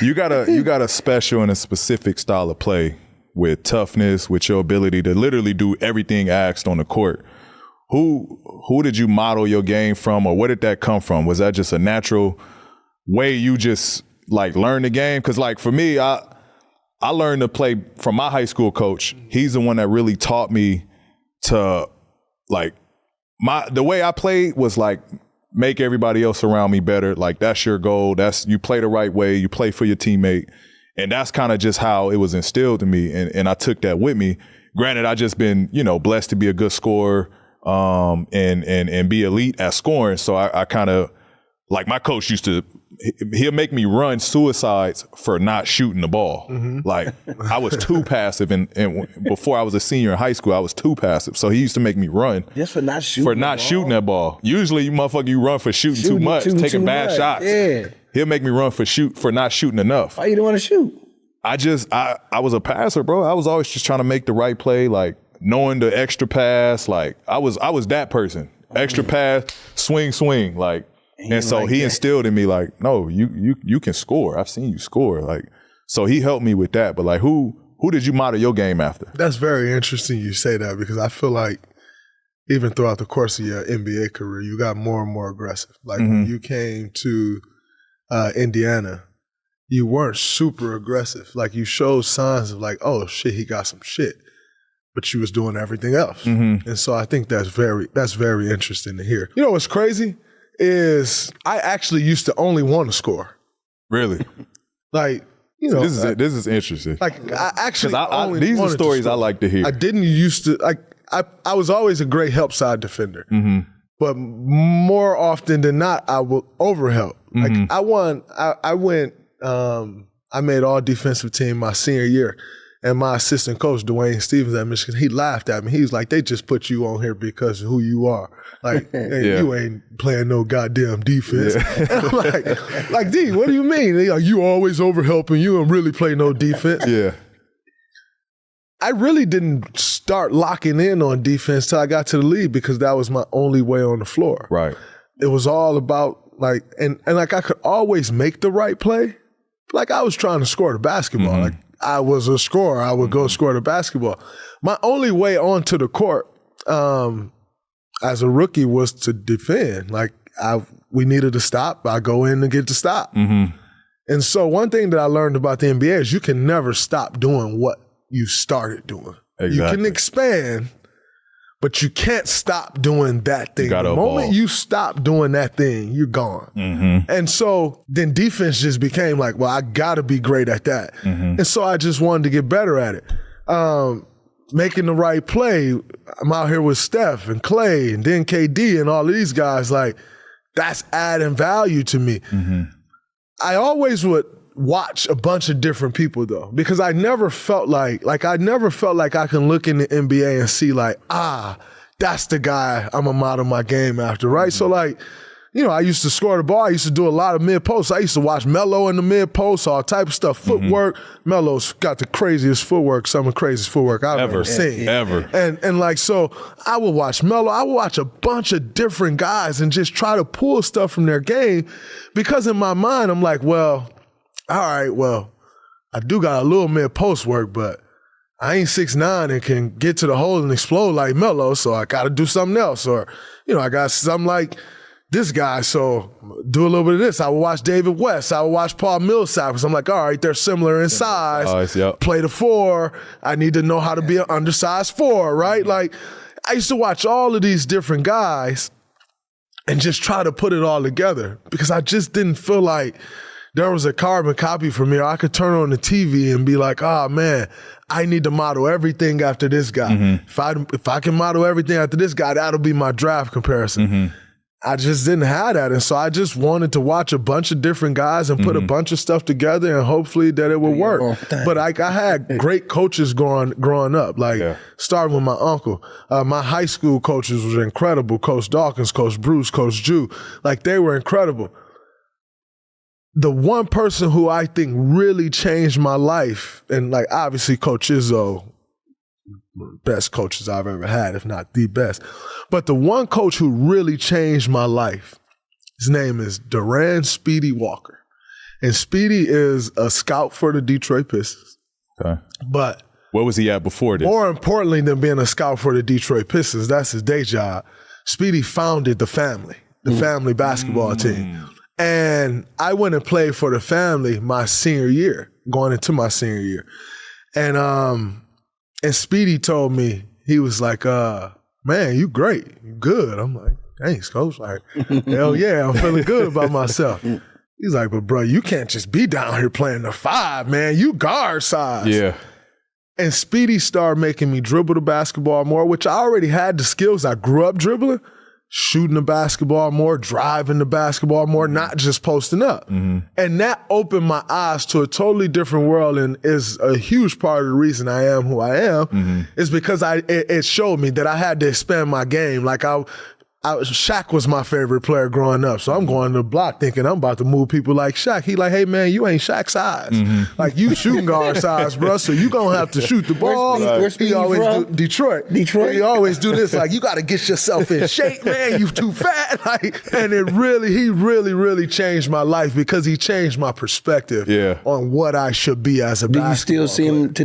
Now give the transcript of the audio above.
You got a special and a specific style of play with toughness, with your ability to literally do everything asked on the court. Who did you model your game from, or where did that come from? Was that just a natural way you just like learn the game? Because like for me, I learned to play from my high school coach. He's the one that really taught me to like the way I played was like make everybody else around me better. Like that's your goal. That's you play the right way. You play for your teammate. And that's kind of just how it was instilled in me. And I took that with me. Granted, I just been, blessed to be a good scorer and be elite at scoring. So I kind of, like my coach he'll make me run suicides for not shooting the ball. Mm-hmm. Like I was too passive and before I was a senior in high school, I was too passive. So he used to make me run. Just for not shooting that ball. Usually you run for shooting too much, taking bad shots. Yeah. He'll make me run for not shooting enough. Why you don't want to shoot? I was a passer, bro. I was always just trying to make the right play, like knowing the extra pass. Like I was that person. Extra pass, swing, like. And so he instilled in me like, no, you can score. I've seen you score. Like, so he helped me with that. But like, who did you model your game after? That's very interesting you say that, because I feel like even throughout the course of your NBA career, you got more and more aggressive. Like when you came to Indiana, you weren't super aggressive. Like you showed signs of like, oh shit, he got some shit. But you was doing everything else. Mm-hmm. And so I think that's very interesting to hear. You know what's crazy? Is I actually used to only want to score. Really? Like, this is interesting. Like I actually these are stories I like to hear. I didn't used to, like I was always a great help side defender. Mm-hmm. But more often than not, I will overhelp. Mm-hmm. Like I made all defensive team my senior year. And my assistant coach, Dwayne Stevens at Michigan, he laughed at me. He was like, they just put you on here because of who you are. Like, hey, you ain't playing no goddamn defense. Yeah. And I'm like, D, what do you mean? They like, you always overhelping, you don't really play no defense. Yeah. I really didn't start locking in on defense till I got to the league, because that was my only way on the floor. Right. It was all about like, and like I could always make the right play. Like I was trying to score the basketball. Mm-hmm. Like I was a scorer. I would go score the basketball. My only way onto the court as a rookie was to defend. Like we needed a stop. I go in and get the stop. Mm-hmm. And so one thing that I learned about the NBA is you can never stop doing what you started doing. Exactly. You can expand, but you can't stop doing that thing. The moment you stop doing that thing, you're gone. Mm-hmm. And so then defense just became like, well, I gotta be great at that. Mm-hmm. And so I just wanted to get better at it. Making the right play. I'm out here with Steph and Clay and then KD and all of these guys. Like, that's adding value to me. Mm-hmm. I always would watch a bunch of different people though, because I never felt like I can look in the NBA and see like, that's the guy I'm gonna model my game after, right? Mm-hmm. So like, I used to score the ball. I used to do a lot of mid-posts. I used to watch Melo in the mid-post, all type of stuff, footwork. Mm-hmm. Melo's got the craziest footwork, some of the craziest footwork I've ever seen. Ever. And like, so I would watch Melo. I would watch a bunch of different guys and just try to pull stuff from their game, because in my mind, I'm like, well, all right, well, I do got a little mid-post work, but I ain't 6'9" and can get to the hole and explode like Melo, so I got to do something else. Or, I got something like this guy, so do a little bit of this. I would watch David West. I would watch Paul Millsap, because I'm like, all right, they're similar in size. Yep. Play the 4. I need to know how to be an undersized 4, right? Like, I used to watch all of these different guys and just try to put it all together, because I just didn't feel like there was a carbon copy for me. Or I could turn on the TV and be like, oh man, I need to model everything after this guy. Mm-hmm. If I can model everything after this guy, that'll be my draft comparison. Mm-hmm. I just didn't have that. And so I just wanted to watch a bunch of different guys and put a bunch of stuff together, and hopefully that it would work. But I had great coaches growing up, starting with my uncle. My high school coaches were incredible. Coach Dawkins, Coach Bruce, Coach Jew. Like, they were incredible. The one person who I think really changed my life, and like obviously Coach Izzo, best coaches I've ever had, if not the best. But the one coach who really changed my life, his name is Duran Speedy Walker. And Speedy is a scout for the Detroit Pistons. Okay. But where was he at before this? More importantly than being a scout for the Detroit Pistons, that's his day job. Speedy founded the family basketball team. And I went and played for the family my senior year, going into my senior year. And Speedy told me, he was like, man, you great, you good. I'm like, thanks, coach. Like, hell yeah, I'm feeling good about myself. He's like, but bro, you can't just be down here playing the 5, man. You guard size. Yeah. And Speedy started making me dribble the basketball more, which I already had the skills. I grew up dribbling, shooting the basketball more, driving the basketball more, not just posting up. And that opened my eyes to a totally different world, and is a huge part of the reason I am who I am, is because it showed me that I had to expand my game. Like Shaq was my favorite player growing up, so I'm going to the block thinking I'm about to move people like Shaq. He like, hey man, you ain't Shaq size. Like you shooting guard size, bro, so you gonna have to shoot the ball. Where's He always do Detroit. He always do this, like you gotta get yourself in shape, man, you too fat. Like, and he really changed my life because he changed my perspective on what I should be as a basketball player. Do you still see him today?